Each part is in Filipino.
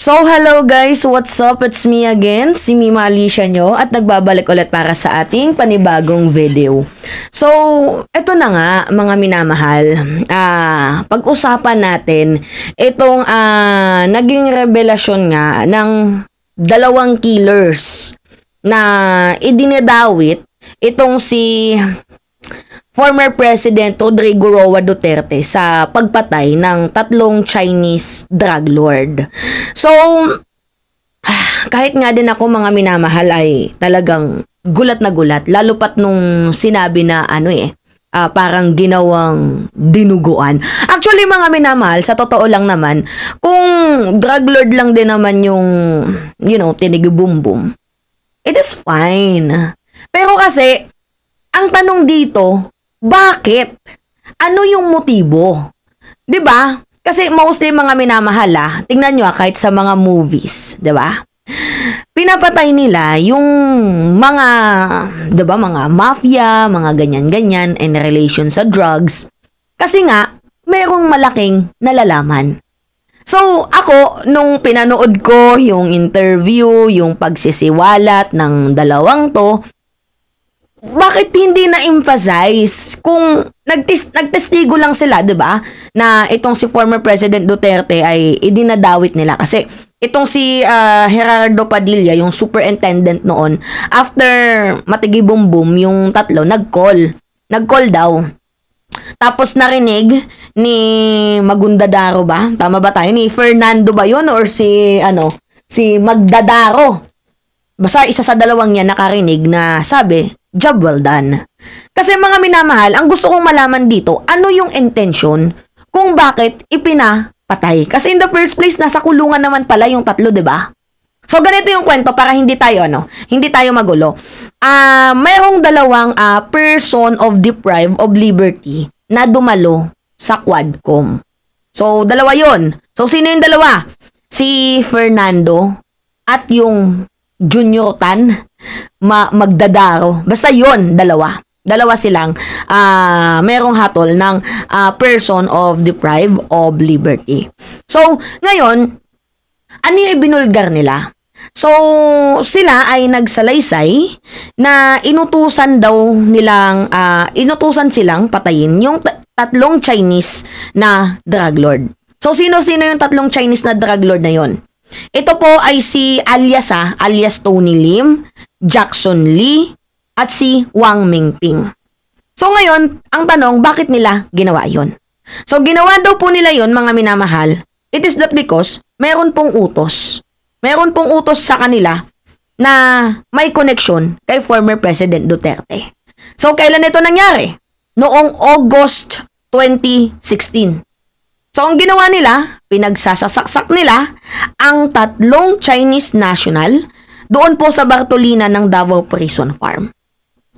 Hello guys, what's up? It's me again, si Mima Alicia nyo at nagbabalik ulit para sa ating panibagong video. Eto na nga mga minamahal, pag-usapan natin itong naging revelasyon nga ng dalawang killers na idinadawit itong si former President Rodrigo Roa Duterte sa pagpatay ng tatlong Chinese drug lord. Kahit nga din ako mga minamahal ay talagang gulat na gulat, lalo pat nung sinabi na parang ginawang dinuguan. Actually mga minamahal, sa totoo lang naman, kung drug lord lang din naman yung, tinigibum-bum, it is fine. Pero kasi, ang tanong dito, bakit? Ano yung motibo? 'Di ba? Kasi mostly mga minamahal, tingnan nyo kahit sa mga movies, 'di ba? Pinapatay nila yung mga, 'di ba, mga mafia, mga ganyan-ganyan in relation sa drugs. Kasi nga, merong malaking nalalaman. Ako, nung pinanood ko yung interview, yung pagsisiwalat ng dalawang to, bakit hindi na-emphasize kung nagtestigo lang sila, 'di ba? Na itong si former President Duterte ay idinadawit nila kasi itong si Gerardo Padilla, yung superintendent noon, after matigibum-bum yung tatlo, nag-call daw. Tapos narinig ni Magundadaro ba? Tama ba tayo? Ni Fernando ba 'yun or si Magdadaro? Basta isa sa dalawang yan nakarinig na sabi, job well done. Kasi mga minamahal, ang gusto kong malaman dito, ano yung intention kung bakit ipinapatay? Kasi in the first place, nasa kulungan naman pala yung tatlo, 'di ba? So ganito yung kwento para hindi tayo magulo. Mayroong dalawang person of deprived of liberty na dumalo sa Quadcom. So dalawa 'yon. So sino yung dalawa? Si Fernando at yung Junior Tan Magdadaro. Basta yon, dalawa. Dalawa silang merong hatol ng person of deprived of liberty. So, ngayon, ano yung ibinulgar nila? So, sila ay nagsalaysay na inutusan silang patayin yung tatlong Chinese na drug lord. So, sino-sino yung tatlong Chinese na drug lord na yon? Ito po ay si alias Tony Lim, Jackson Lee, at si Wang Mingping. So ngayon, ang tanong, bakit nila ginawa yon? So ginawa daw po nila yon mga minamahal. It is that because meron pong utos. Meron pong utos sa kanila na may connection kay former President Duterte. So kailan ito nangyari? Noong August 2016. So, ang ginawa nila, pinagsasaksak nila ang tatlong Chinese national doon po sa Bartolina ng Davao Prison Farm.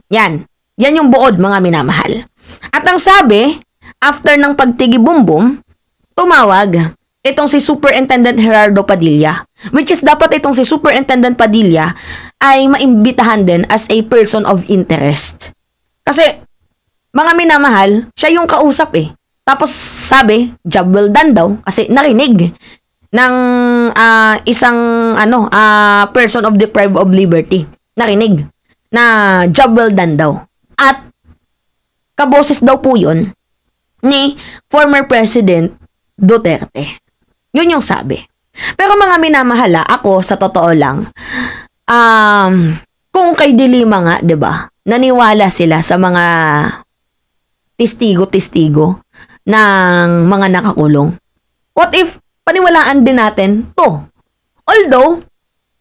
Yan yung buod mga minamahal. At ang sabi, after ng pagtigi-bumbum, tumawag itong si Superintendent Gerardo Padilla, which is dapat itong si Superintendent Padilla ay maimbitahan din as a person of interest. Kasi, mga minamahal, siya yung kausap Tapos sabi, job well done daw kasi narinig ng isang person of deprived of liberty. Narinig na job well done daw. At kaboses daw po 'yun ni former President Duterte. 'Yun yung sabi. Pero mga minamahala, ako sa totoo lang, kung kay Dilima nga, 'di ba? Naniwala sila sa mga testigo ng mga nakakulong. What if paniwalaan din natin to? Although,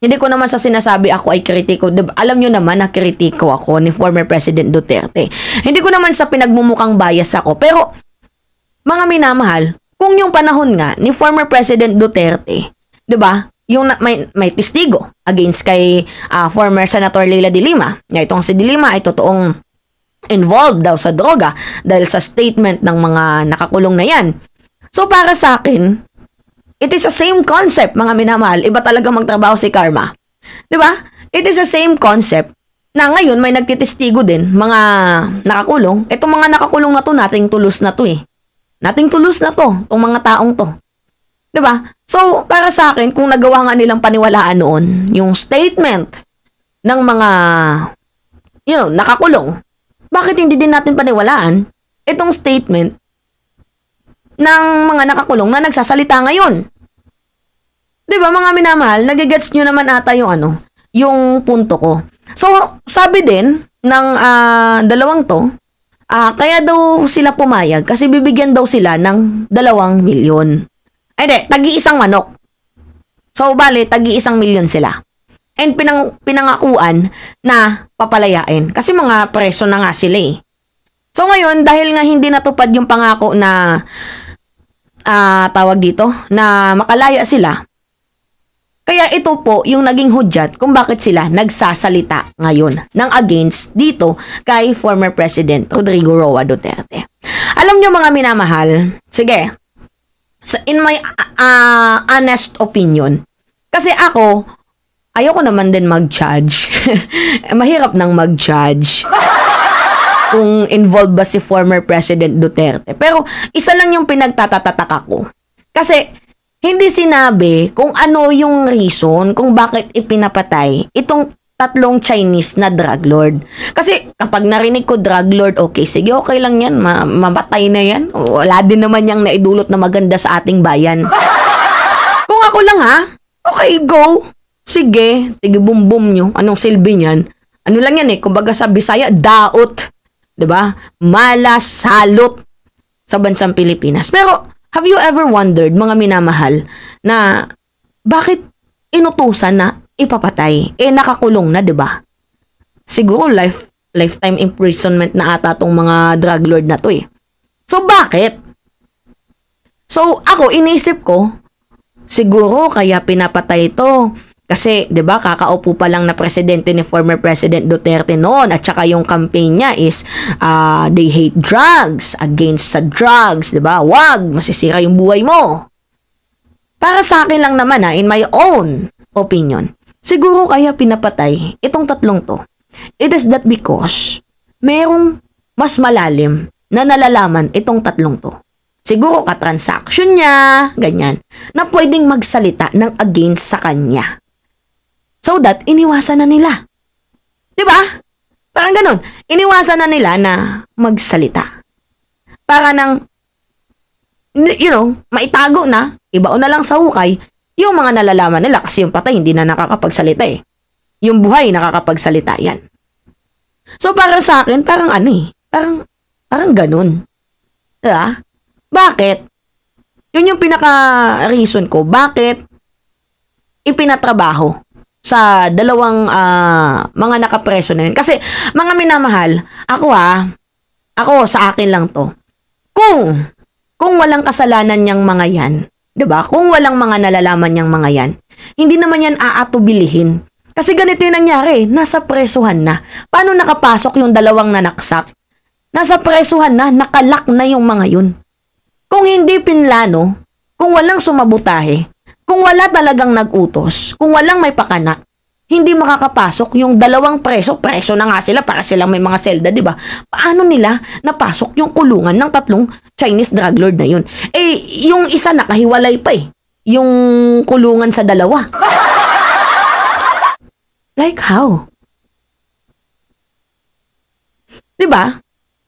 hindi ko naman sa sinasabi ako ay kritiko. Alam nyo naman na kritiko ako ni former President Duterte. Hindi ko naman sa pinagmumukhang bias ako. Pero, mga minamahal, kung yung panahon nga ni former President Duterte, 'di ba? Yung may testigo against kay former Senator Leila de Lima. Nga itong si de Lima ay totoong involved daw sa droga dahil sa statement ng mga nakakulong na yan. So para sa akin, it is the same concept mga minamahal. Iba talaga magtrabaho si Karma. 'Di ba? It is the same concept na ngayon may nagtitestigo din mga nakakulong. Itong mga nakakulong na to, nating tulos na to Nating tulos na to, tong mga taong to. 'Di ba? So, para sa akin, kung nagawa nga nilang paniwalaan noon, yung statement ng mga, nakakulong, bakit hindi din natin paniwalaan itong statement ng mga nakakulong na nagsasalita ngayon? Di ba, mga minamahal, nagigets nyo naman ata yung punto ko. So, sabi din ng dalawang to, kaya daw sila pumayag kasi bibigyan daw sila ng 2 milyon. Ay, di, tagi-isang manok. So, bale, tagi-1 milyon sila. And pinangakuan na papalayain. Kasi mga preso na nga sila eh. So, ngayon, dahil nga hindi natupad yung pangako na tawag dito, na makalaya sila, kaya ito po yung naging hudyat kung bakit sila nagsasalita ngayon ng against dito kay former President Rodrigo Roa Duterte. Alam nyo mga minamahal, sige, in my honest opinion, kasi ako, ayoko naman din mag-judge. Mahirap nang mag-judge kung involved ba si former President Duterte. Pero isa lang yung pinagtatatataka ko. Kasi hindi sinabi kung ano yung reason kung bakit ipinapatay itong 3 Chinese na drug lord. Kasi kapag narinig ko drug lord, okay, sige, okay lang yan. Mamatay na yan. Wala din naman yung naidulot na maganda sa ating bayan. Kung ako lang okay, go. Sige, tigi-bum-bum nyo. Anong silbi niyan? Ano lang yan kumbaga sa Bisaya, daot. 'Di ba? Malasalot sa bansang Pilipinas. Pero, have you ever wondered, mga minamahal, na bakit inutusan na ipapatay? Nakakulong na, 'di ba? Siguro lifetime imprisonment na ata tong mga drug lord na to eh. So, bakit? So, ako, inisip ko, siguro kaya pinapatay ito. Kasi, 'di ba, kakaupo pa lang na presidente ni former President Duterte noon at saka yung campaign niya is they hate drugs, against sa drugs, 'di ba? Wag masisira yung buhay mo. Para sa akin lang naman in my own opinion, siguro kaya pinapatay itong 3 to. It is that because merong mas malalim na nalalaman itong 3 to. Siguro ka-transaction niya, ganyan, na pwedeng magsalita ng against sa kanya. So that, iniwasan na nila. Diba? Parang ganun. Iniwasan na nila na magsalita. Para nang, maitago na, ibaon na lang sa hukay, yung mga nalalaman nila kasi yung patay hindi na nakakapagsalita eh. Yung buhay nakakapagsalita yan. So para sa akin, parang parang ganun. Diba? Bakit? Yun yung pinaka-reason ko. Bakit ipinatrabaho sa 2 mga nakapreso na yun. Kasi, mga minamahal, ako sa akin lang to. Kung walang kasalanan niyang mga yan, 'di ba? Kung walang mga nalalaman niyang mga yan, hindi naman yan aatubilihin. Kasi ganito yung nangyari, nasa presuhan na. Paano nakapasok yung 2 nanaksak? Nasa presuhan na, nakalak na yung mga yun. Kung hindi pinlano, kung walang sumabutahe, kung wala talagang nag-utos, kung walang may pakana, hindi makakapasok yung 2 preso na nga sila para silang may mga selda, di ba? Paano nila napasok yung kulungan ng 3 Chinese drug lord na yun? Yung isa nakahiwalay pa yung kulungan sa 2. Like how? Di ba?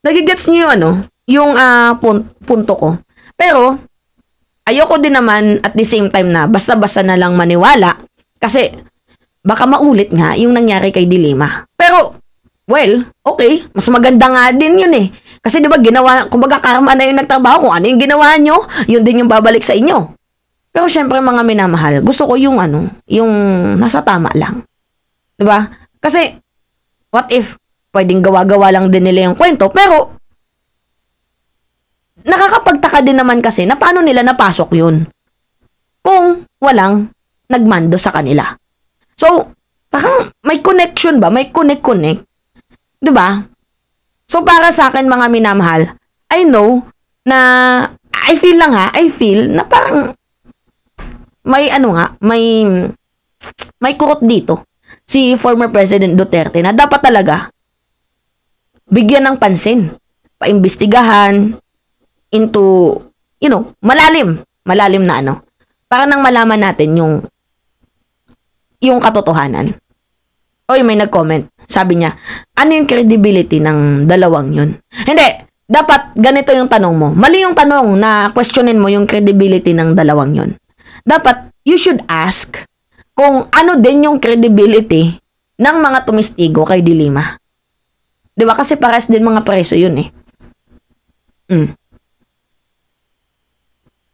Nagigets niyo yung punto ko. Pero, ayoko din naman at the same time na basta-basta na lang maniwala kasi baka maulit nga yung nangyari kay Dilima. Pero, well, okay, mas maganda nga din yun eh. Kasi diba kumbaga karma na yung nagtrabaho, kung ano yung ginawa nyo, yun din yung babalik sa inyo. Pero syempre mga minamahal, gusto ko yung yung nasa tama lang. Diba? Kasi, what if pwedeng gawa-gawa lang din nila yung kwento, pero nakakapagtaka din naman kasi na paano nila napasok yun kung walang nagmando sa kanila. So, parang may connection ba? May connect. Diba? So, para sa akin mga minamahal, I know na I feel na parang may kurot dito si former President Duterte na dapat talaga bigyan ng pansin, paimbestigahan into, malalim na para nang malaman natin yung katotohanan. Oy, may nag-comment. Sabi niya, ano yung credibility ng dalawang yun? Hindi. Dapat ganito yung tanong mo. Mali yung tanong na questionin mo yung credibility ng dalawang yun. Dapat, you should ask kung ano din yung credibility ng mga tumistigo kay Dilima. Diba? Kasi pares din mga preso yun eh.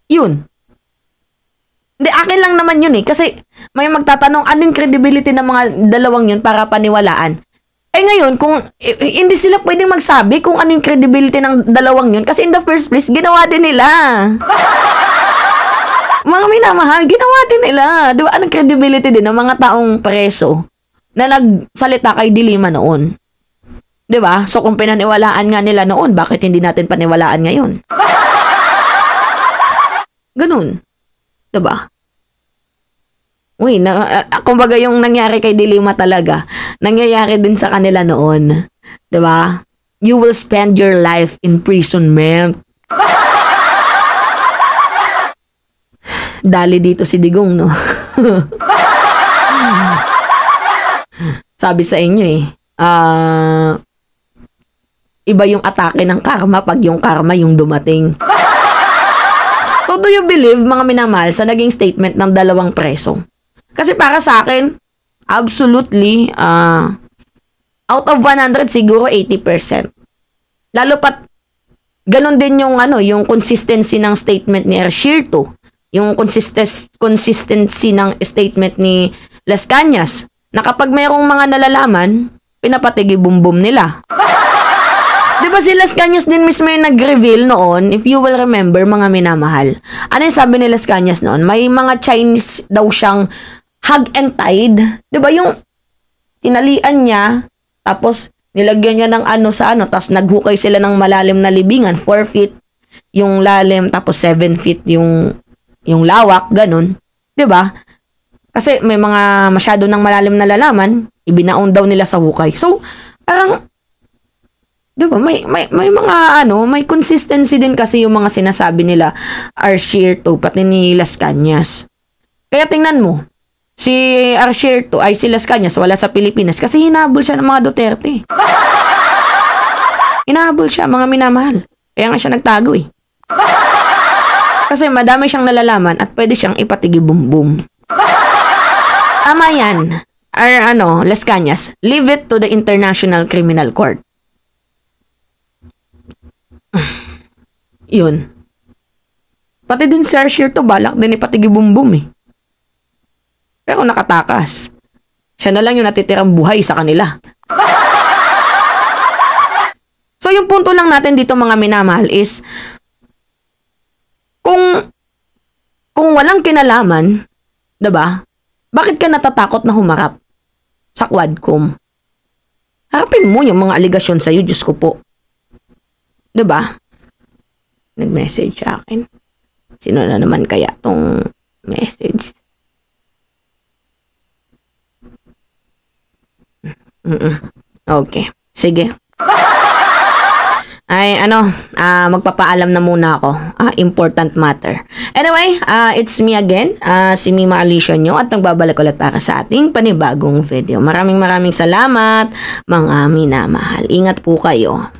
Yun. Hindi, akin lang naman yun eh. Kasi may magtatanong, ano yung credibility ng mga dalawang yun para paniwalaan? Eh ngayon, kung hindi sila pwedeng magsabi kung ano yung credibility ng dalawang yun, kasi in the first place, ginawa din nila. Mga minamahal, ginawa din nila. Di ba? Anong credibility din ng mga taong preso na nagsalita kay Dilima noon? Di ba? So kung pinaniwalaan nga nila noon, bakit hindi natin paniwalaan ngayon? Ganun. Diba? Uy, kumbaga yung nangyari kay Dilima talaga, nangyayari din sa kanila noon. Diba? You will spend your life imprisonment. Dali dito si Digong, no? Sabi sa inyo eh, iba yung atake ng karma pag yung karma yung dumating. So, do you believe, mga minamahal, sa naging statement ng dalawang preso? Kasi para sa akin, absolutely, out of 100, siguro 80%. Lalo pat, ganun din yung, yung consistency ng statement ni Ercierto. Yung consistency ng statement ni Las Cañas. Na kapag mayroong mga nalalaman, pinapatigi-bumbum nila. Diba si Las Cañas din mismo yung nag-reveal noon, if you will remember, mga minamahal. Ano yung sabi ni Las Cañas noon? May mga Chinese daw siyang hug and tied. Diba yung tinalian niya, tapos nilagyan niya ng tapos naghukay sila ng malalim na libingan, 4 feet yung lalim, tapos 7 feet yung lawak, ganun. Diba? Kasi may mga masyado ng malalim na lalaman, ibinaon daw nila sa hukay. So, parang, diba, may mga may consistency din kasi yung mga sinasabi nila Ercierto pati ni Las Cañas. Kaya tingnan mo, si Ercierto ay si Las Cañas wala sa Pilipinas kasi hinabol siya ng mga Duterte. Hinahabol siya, mga minamahal. Kaya nga siya nagtago eh. Kasi madami siyang nalalaman at pwede siyang ipatigi-bumbum. Tama yan. Las Cañas, leave it to the International Criminal Court. Yun. Pati din si Ercierto, balak din ipatigi-bumbum eh. Pero nakatakas. Siya na lang yung natitirang buhay sa kanila. So yung punto lang natin dito, mga minamahal, is kung walang kinalaman, diba? Bakit ka natatakot na humarap sa Quadcom? Harapin mo yung mga aligasyon sa'yo, Diyos ko po. Diba? Nag-message sa akin. Sino na naman kaya tong message? Okay. Sige. Ay, magpapaalam na muna ako. Important matter. Anyway, it's me again, si Mima Alicia nyo, at nagbabalik ulit para sa ating panibagong video. Maraming salamat, mga minamahal. Ingat po kayo.